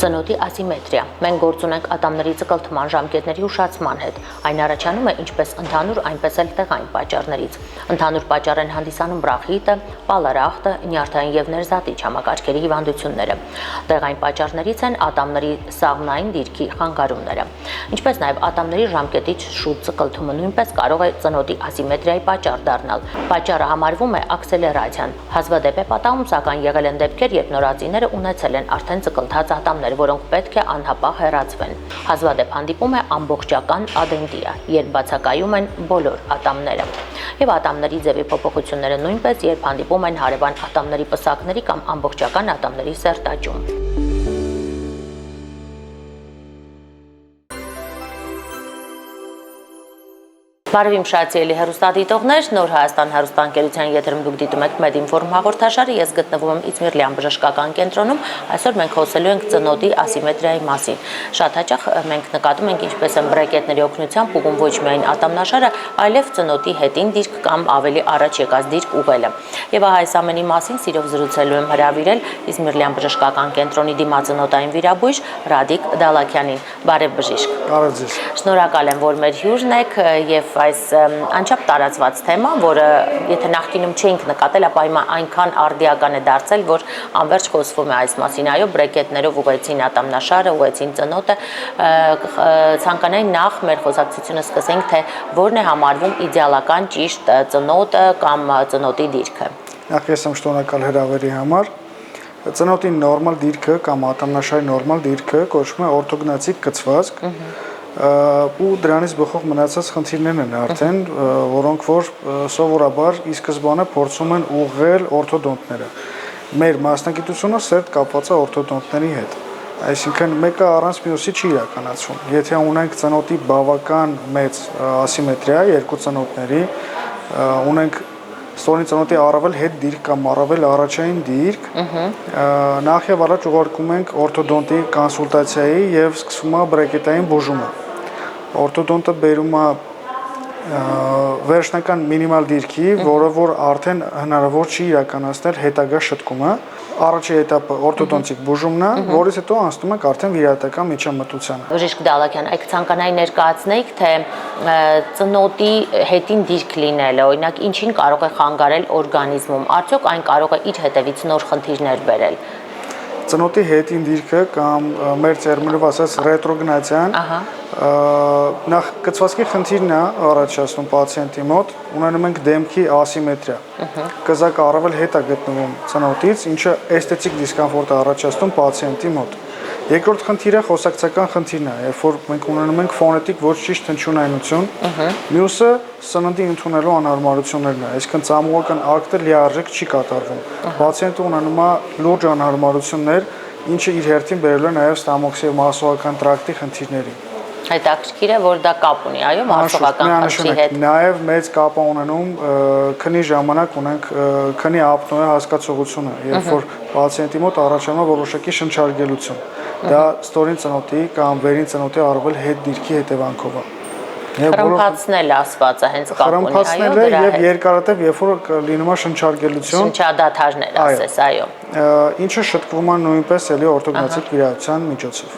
Ծնոտի ասիմետրիա։ Մենք գործ ունենք ատամների ցկլթման ժամկետների ուշացման հետ։ Այն առաջանում է ինչպես ընդհանուր, այնպես էլ տեղային պատճառներից։ Ընդհանուր պատճառ են հանդիսանում բրախիտը, պալարախտը, նյարդային եւ ներզատիչ համակարգերի հիվանդությունները։ Տեղային պատճառներից են ատամների սաղմնային դիրքի խանգարումները։ Ինչպես նաեւ ատամների ժամկետից շուտ ցկլթումը նույնպես կարող է ծնոտի ասիմետրիայի պատճառ դառնալ։ Պատճառը համարվում է աքսելերացիան։ Հազվադեպ է պատահում, սակայն եղել են դեպքեր, երբ նորածինները ունեցել են արդեն ցկլթած ատամներ, որոնք պետք է անհապաղ հեռացվեն։ Հազվադեպ հանդիպում է ամբողջական ադենտիա, երբ բացակայում են բոլոր ատամները։ Եվ ատամների ձևի փոփոխությունները նույնպես, երբ հանդիպում են հարևան ատամների պսակների կամ ամբողջական ատամների սերտաճում։ Բարև իմ շատ սիրելի հեռուստադիտողներ, Նոր Հայաստան հեռուստաընկերության եթերում դուք դիտում եք Մեդինֆորում հաղորդաշարը, ես գտնվում եմ Իզմիրլյան բժշկական կենտրոնում, այսօր մենք խոսելու ենք ծնոտի ասիմետրիայի մասին։ Շատ հաճախ մենք նկատում ենք ինչպես են բրեկետների օգնությամբ ուղղում ոչ միայն ատամնաշարը, այլև ծնոտի հետին դիրք կամ ավելի առաջ եկած դիրք ուղղելը։ Եվ այս ամենի մասին սիրով զրուցելու եմ հրավիրել Իզմիրլյան բժշկական կենտրոնի դիմացնոտային վիրաբույժ Ռադիկ Դալաքյանին։ Բարև բժիշկ։ Բարև ձեզ։ Շնորհակալ եմ, որ մեր հյուրն եք եւ այս անչափ տարածված թեմա, որը եթե նախկինում չէինք նկատել, ապա հիմա այնքան արդիական է դարձել, որ անverջ խոսվում է այս մասին։ Այո, բրեկետներով ուղղեցին ատամնաշարը, ուղղեցին ծնոտը, ցանկանային նախ մեր խոսակցությունը սկսենք, թե որն է համարվում իդեալական ճիշտ ծնոտը կամ ծնոտի դիրքը։ Նախ ես եմ շնորհակալ հրավերի համար։ Ծնոտի նորմալ դիրքը կամ ատամնաշարի նորմալ դիրքը կոչվում է օրթոգնաթիկ կցվածք, ու դրանից բխող մնացած խնդիրներն են արդեն, որոնք որ սովորաբար ի սկզբանե փորձում են ուղղել օրթոդոնտները։ Մեր մասնագիտությունը սերտ կապված է օրթոդոնտների հետ։ Այսինքն մեկը առանց մյուսի չի իրականացվում։ Եթե ունենք ծնոտի բավական մեծ ասիմետրիա երկու ծնոտների, ունենք ստորին ծնոտի առավել հետ դիրք կամ առավել առաջային դիրք, նախ եւ առաջ ուղարկում ենք օրթոդոնտի կոնսուլտացիայի եւ սկսվում է բրեկետային բուժումը։ Օրթոդոնտը բերում է վերջնական մինիմալ դիրքի, որը որ արդեն հնարավոր չի իրականացնել հետագա շտկումը։ Առաջի этаպը օրթոդոնտիկ բուժումն է, որից հետո անցնում ենք արդեն վիրահատական միջամտությանը։ Բժիշկ Դալաքյան, այք ցանկանայի ներկայացնեիք, թե ծնոտի հետին դիրք լինելը, օրինակ ինչին կարող է խանգարել օրգանիզմում, արդյոք այն կարող է իր հետևից նոր խնդիրներ բերել։ Ծնոտի հետին դիրքը կամ մեր տերմինով ասած ռետրոգնաթիան, նախ կցվածքի խնդիրն է առաջացնում պացիենտի մոտ, ունենում ենք դեմքի ասիմետրիա։ Կզակը առավել հետ է գտնվում ծնոտից, ինչը էսթետիկ դիսկոմֆորտ է առաջացնում պացիենտի մոտ։ Երկրորդ խնդիրը խոսակցական խնդիրն է, երբ որ մենք ունենում ենք ֆոնետիկ ոչ ճիշտ հնչյունայնություն, մյուսը սննդի ընդունելու անհարմարություններն է, այսինքն ծամողական ակտը լիարժեք չի կատարվում։ Պացիենտը ունենում է լուրջ անհարմարություններ, ինչը իր հերթին բերել է նաև ստամոքսի եւ մասողական տրակտի խնդիրների։ Հետաքրքիր է, որ դա կապ ունի, այո, մասողական խնդրի հետ։ Նաև մեծ կապ է ունենում քնի ժամանակ ունենք քնի ապնոյի հասկացողությունը, երբ որ պացիենտի մոտ առաջանում է որոշակի շնչարգելություն։ Դա ստորին ծնոտի կամ վերին ծնոտի առավել հետ դիրքի հետևանքով է։ Խրմփացնելը ասվածը հենց կապ ունի, այո, խրմփացնելը եւ երկարատև երբ որ լինում է շնչարգելություն, շնչադադարներ ասես, այո։ Ինչը շտկվում է նույնպես էլի օրթոգնաթիկ վիրահատության միջոցով։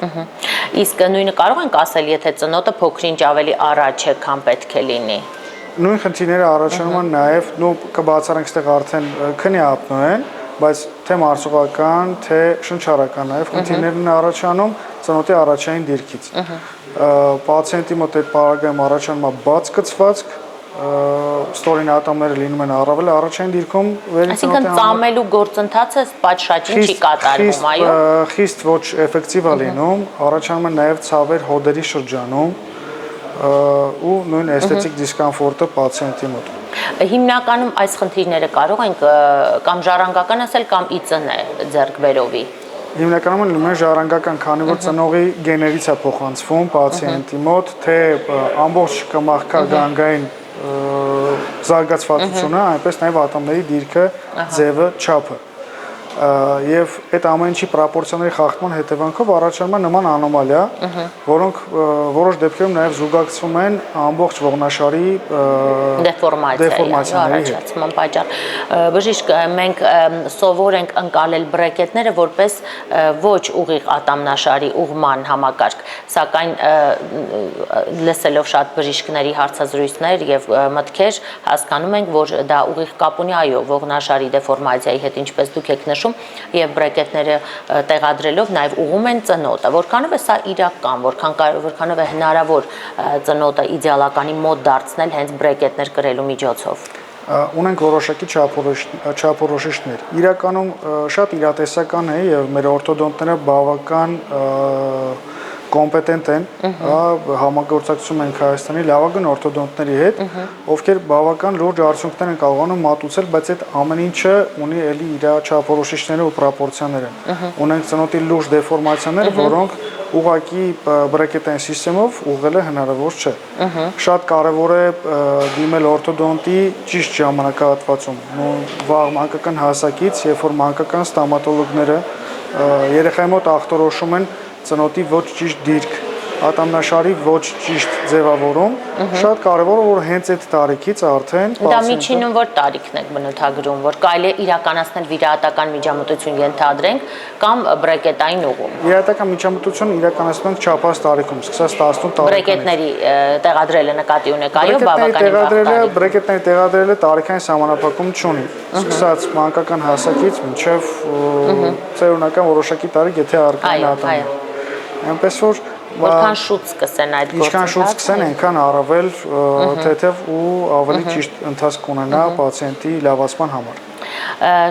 Իսկ նույնը կարող ենք ասել, եթե ծնոտը փոքրինչ ավելի առաջ է, քան պետք է լինի։ Նույն խնդիրները առաջանում են նաև, կբացառենք այստեղ արդեն քնի ապնոյեն, բայց թե մարսողական, թե շնչառական նաև խնդիրներն են առաջանում ծնոտի առաջային դիրքից։ Պացիենտի մոտ այդ պարագայում առաջանում է բաց կցվածք, ստորին ատամները լինում են առավել առաջային դիրքում, այսինքն ծամելու գործընթացը պատշաճին չի կատարվում, այո։ Խիստ ոչ էֆեկտիվ է լինում, առաջանում են նաև ցավեր հոդերի շրջանում ու նույն էսթետիկ դիսկոմֆորտը պացիենտի մոտ։ Հիմնականում այս խնդիրները կարող ենք կամ ժառանգական ասել կամ իծն է ձեռք բերովի։ Հիմնականում լինում է ժառանգական, քանի որ ծնողի գեներից է փոխանցվում պացիենտի մոտ, թե ամբողջ կմախքագանգային զարգացվածությունը, այնպես նաև ատամների դիրքը, ձևը, չափը։ Եվ այդ ամեն ինչի պրոպորցիաների խախտման հետևանքով առաջանում է նման անոմալիա, որոնք որոշ դեպքերում նաև զուգակցվում են ամբողջ ողնաշարի դեֆորմացիաների հետ։ Բժիշկ, մենք սովոր ենք ընկալել բրեկետները որպես ոչ ուղիղ ատամնաշարի ուղղման համակարգ, սակայն լսելով շատ բժիշկների հարցազրույցներ եւ մտքեր հասկանում ենք, որ դա ուղիղ կապ ունի այո ողնաշարի դեֆորմացիայի հետ, ինչպես դուք եք նշում, եւ բրեկետները տեղադրելով նաեւ ուղղում են ծնոտը։ Որքանով է սա իրական, որքանով է հնարավոր ծնոտը իդեալականի մոտ դարձնել հենց բրեկետներ կրելու միջոցով։ Ունենք որոշակի չափորոշիչներ։ Իրականում շատ իրատեսական է եւ մեր օրթոդոնտները բավական կոմպետենտ են, համագործակցում ենք Հայաստանի լավագույն օրթոդոնտների հետ, ովքեր բավական լուրջ արդյունքներ են կարողանում մատուցել, բայց այդ ամեն ինչը ունի էլի իր չափորոշիչները ու պրոպորցիաները։ Ունենք ծնոտի լուրջ դեֆորմացիաներ, որոնք ուղղակի բրեկետային սիստեմով ուղղելը հնարավոր չէ։ Շատ կարևոր է դիմել օրթոդոնտի ճիշտ ժամանակահատվածում։ Վաղ մանկական հասակից, երբ որ մանկական ստոմատոլոգները երեխայի մոտ ախտորոշում են ծնոտի ոչ ճիշտ դիրք, ատամնաշարի ոչ ճիշտ ձևավորում, շատ կարևոր է, որ հենց այդ տարիքից արդեն դա միջինում որ տարիքն եք բնութագրում, որ կարելի է իրականացնել վիրահատական միջամտություն ենթադրենք կամ բրեկետային ուղում։ Վիրահատական միջամտություն իրականացնում ենք չափած տարիքում, սկսած 18 տարեկանից։ Բրեկետների տեղադրելը նկատի ունեք, այո, բավականին վաղ տարիքում։ Բրեկետների տեղադրելը տարիքային սահմանափակում չունի, սկսած մանկական հասակից մինչև ծերունական որոշակի տարիք, եթե առկային ատամներ։ Այնպես որ որքան շուտ սկսեն այդ գործընթացը։ Ինչքան շուտ սկսեն, այնքան առավել թեթև ու ավելի ճիշտ ընթացք ունենա պացիենտի լավացման համար։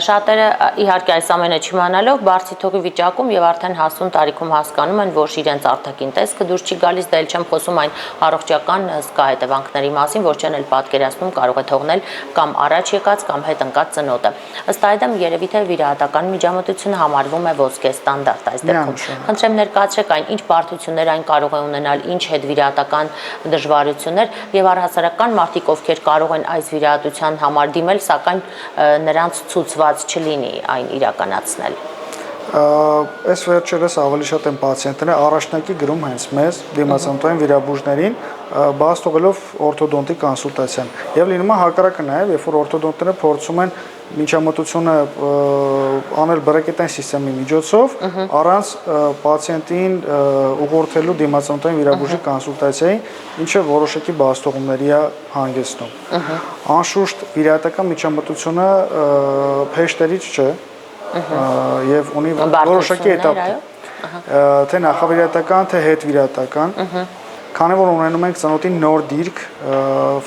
Շատերը իհարկե այս ամենը չիմանալով բարձի թողի վիճակում եւ արդեն հասուն տարիքում հասկանում են, որ իրենց արտաքին տեսքը դուրս չի գալիս, դա էլ չեմ խոսում այն առողջական հսկա հետևանքների մասին, որ չեն էլ պատկերացնում կարող է թողնել կամ առաջ եկած կամ հետ ընկած ծնոտը։ Ըստ այդմ երևի թե վիրահատական միջամտությունը համարվում է ոսկե ստանդարտ այս դեպքում։ Խնդրեմ ներկայացրեք այն ինչ բարդություններ այն կարող է ունենալ, ինչ հետ վիրահատական դժվարություններ եւ առհասարական մարդիկ, ովքեր կարող են այս վիրահատության համար դիմել, սակայն նրանց ցուցված չլինի այն իրականացնել։ Այս վերջերս ավելի շատ են պացիենտները առաջնակի գրում հենց մեզ դիմացանտային վիրաբույժներին, բաց թողելով օրթոդոնտի կոնսուլտացիան։ Եվ լինում է հակառակը նաև, երբ որ օրթոդոնտները փորձում են միջամտությունը անել բրեկետային սիստեմի միջոցով, առանց պացիենտին ուղղորդելու դիմացանտային վիրաբույժի կոնսուլտացիայի, ինչը որոշակի բացթողումների է հանգեցնում։ Անշուշտ վիրահատական միջամտությունը հեշտերից չէ եւ ունի որոշակի էտապներ, թե նախավիրահատական, թե հետվիրահատական։ Քանի որ ունենում ենք ծնոտի նոր դիրք,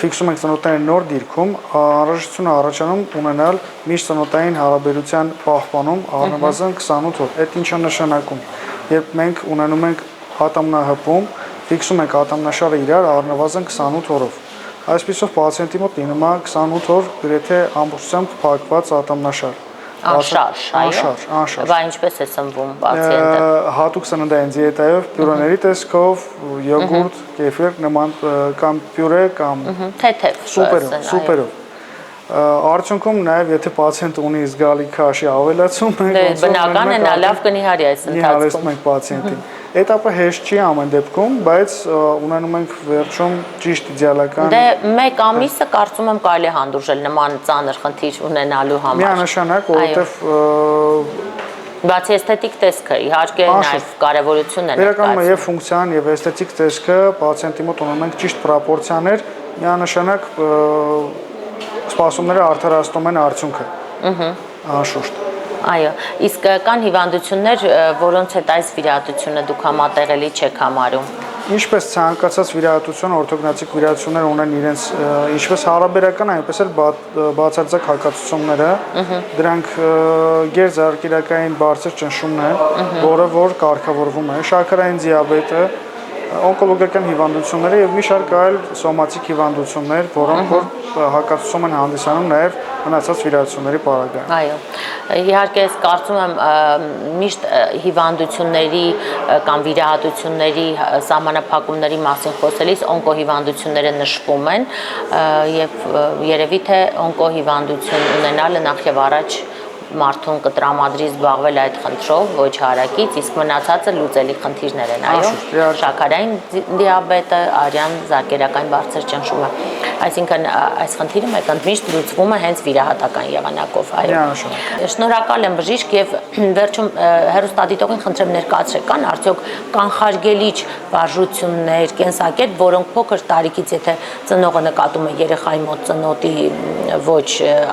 ֆիքսում ենք ծնոտային նոր դիրքում, անհրաժեշտություն առաջանում ունենալ միշտ ծնոտային հարաբերության պահպանում առնվազն 28 օր։ Այդ ինչ է նշանակում։ Երբ մենք ունենում ենք ատամնահպում, ֆիքսում ենք ատամնաշարը իրար առնվազն 28 օրով։ Այսպիսով պացիենտի մոտ լինում է 28 օր գրեթե ամբողջությամբ փակված ատամնաշար։ Անշարժ, այո։ Բա ինչպես է սնվում պացիենտը։ Հատուկ սննդային դիետայով, պյուրեների տեսքով, յոգուրտ, կեֆիր նման կամ պյուրե կամ թեթև սուպերով։ Արդյունքում նաև եթե պացիենտը ունի զգալի քաշի ավելացում, բնական է նա լավ կնիհարի այս ընթացքում։ Նիհարեցնում ենք պացիենտին։ Էտապը հեշտ չի ամեն դեպքում, բայց ունենում ենք վերջում ճիշտ իդեալական։ Դե մեկ ամիսը կարծում եմ կարելի է հանդուրժել նման ծանր խնդիր ունենալու համար։ Միանշանակ, որովհետև բացի էսթետիկ տեսքը, իհարկե նաև կարևորություն է ներկայացնում։ Եւ ֆունկցիան եւ էսթետիկ տեսքը պացիենտի մոտ ունենում ենք ճիշտ պրոպորցիաներ, միանշանակ սպասումները արդարացնում են արդյունքը։ Անշուշտ։ Այո, իսկ կան հիվանդություններ, որոնց հետ այս վիրահատությունը դուք համատեղելի չեք համարում։ Ինչպես ցանկացած վիրահատություն, օրթոգնաթիկ վիրահատություններ ունեն իրենց ինչպես հարաբերական, այնպես էլ բացարձակ հակացությունները, դրանք գերզարկերակային բարձր ճնշումն է, որը որ կարգավորվում է, շաքարային դիաբետը, օնկոլոգիական հիվանդությունները եւ մի շարք այլ սոմատիկ հիվանդություններ, որոնք որ հակացում են հանդիսանում նաեւ մնացած վիրահատությունների պարագայում։ Այո։ Իհարկե, ես կարծում եմ միշտ հիվանդությունների կամ վիրահատությունների սահմանափակումների մասին խոսելիս օնկոհիվանդությունները նշվում են եւ երևի թե օնկոհիվանդություն ունենալը նախ եւ առաջ մարդուն կտրամադրի զբաղվել այդ խնդրով ոչ հարակից, իսկ մնացածը լուծելի խնդիրներ են, այո, շաքարային դիաբետը, արյան զարկերակային բարձր ճնշումը։ Այսինքն այս խնդիրը մեկընդմիշտ լուծվում է հենց վիրահատական եղանակով, այո։ Շնորհակալ եմ բժիշկ եւ վերջում հեռուստադիտողին խնդրեմ ներկայացրեք, կան արդյոք կանխարգելիչ վարժություններ, կենսակերպ, որոնք փոքր տարիքից եթե ծնողը նկատում է երեխայի մոտ ծնոտի ոչ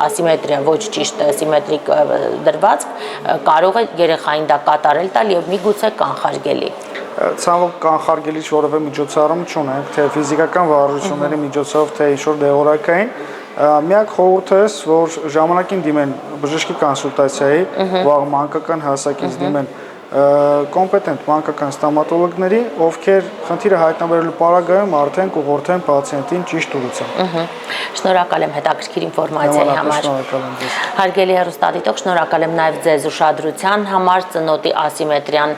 ասիմետրիա, ոչ ճիշտ սիմետրիկ դրվածք, կարող է երեխային դա կատարել տալ եւ միգուցե կանխարգելի։ Ցավոք կանխարգելիչ որևէ միջոցառում չունենք, թե ֆիզիկական վարժությունների միջոցով, թե ինչ-որ դեղորայքային, միակ խորհուրդս, որ ժամանակին դիմեն բժշկի կոնսուլտացիայի, վաղ մանկական հասակից դիմեն կոմպետենտ մանկական ստոմատոլոգների, ովքեր խնդիրը հայտնաբերելու պարագայում արդեն կուղղորդեն պացիենտին ճիշտ ուղղությամբ։ Շնորհակալ եմ հետաքրքիր ինֆորմացիայի համար։ Հարգելի հեռուստադիտող, շնորհակալ եմ նաև ձեզ ուշադրության համար։ Ծնոտի ասիմետրիան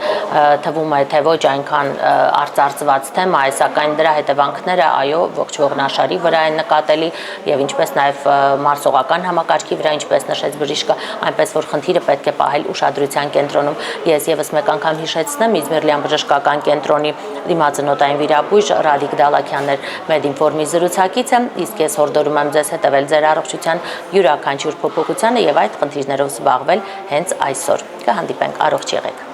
թվում է, թե ոչ այնքան արծարծված թեմա է, սակայն դրա հետևանքները այո ողջ ողնաշարի վրա են նկատելի եւ ինչպես նաև մարսողական համակարգի վրա, ինչպես նշեց բժիշկը, այնպես որ խնդիրը պետք է պահել ուշադրության կենտրոնում։ Ես եւս մեկ անգամ հիշեցնեմ Իզմիրլյան բժշկական կենտրոնի դիմացնոտային վիրաբույժ Ռադիկ Դալաքյանն էր Մեդինֆորմի զրուցակիցը, իսկ ես հորդորում եմ ձեզ հետևել ձեր առողջության յուրաքանչյուր փոփոխությանը եւ այդ խնդիրներով զբաղվել հենց այսօր։ Կհանդիպենք, առողջ եղեք։